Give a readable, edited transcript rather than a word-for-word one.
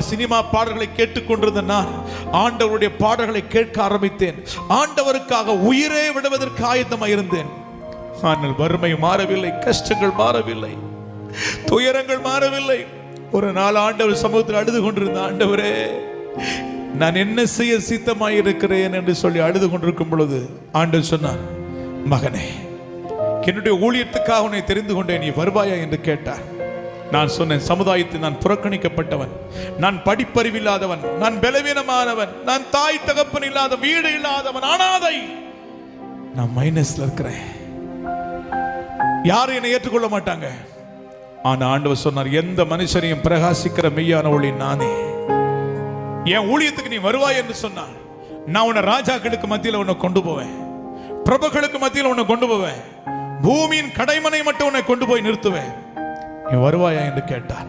Cinema பாடல்களை கேட்டுக்கொண்டிருந்த நான் ஆண்டவருடைய பாடல்களை கேட்க ஆரம்பித்தேன். ஆண்டவருக்காக உயிரே விடுவதற்கு ஆயத்தமாக இருந்தேன். ஆனால் வறுமை மாறவில்லை, கஷ்டங்கள் மாறவில்லை, துயரங்கள் மாறவில்லை. ஒரு நாள் ஆண்டவர் சமூகத்தில் அழுது கொண்டிருந்த, ஆண்டவரே நான் என்ன செய்ய சித்தமாய் இருக்கிறேன் என்று சொல்லி அழுது கொண்டிருக்கும் பொழுது ஆண்டவர் சொன்னார், மகனே, என்னுடைய ஊழியத்துக்காக உன்னை தெரிந்து கொண்டேன், நீ வருவாயா என்று கேட்டார். நான் சொன்னேன், சமுதாயத்தில் நான் புறக்கணிக்கப்பட்டவன், நான் படிப்பறிவில்லாதவன், நான் பலவீனமானவன், நான் தாய் தகப்பன் இல்லாத, வீடு இல்லாதவன், அனாதை, நான் மைனஸ்ல இருக்கிறேன், யாரும் என்னை ஏற்றுக்கொள்ள மாட்டாங்க. ஆனா ஆண்டவர் சொன்னார், எந்த மனுஷனையும் பிரகாசிக்கிற மெய்யான ஒளி நானே. என் ஊழியத்துக்கு நீ வருவாய் என்று சொன்னார். நான் உன்னை ராஜாக்களுக்கு மத்தியில் உன்னை கொண்டு போவேன், பிரபுக்களுக்கு மத்தியில் உன்னை கொண்டு போவேன், பூமியின் கடைமனை மட்டும் உன்னை கொண்டு போய் நிறுத்துவேன். நீ வருவாயா என்று கேட்டார்.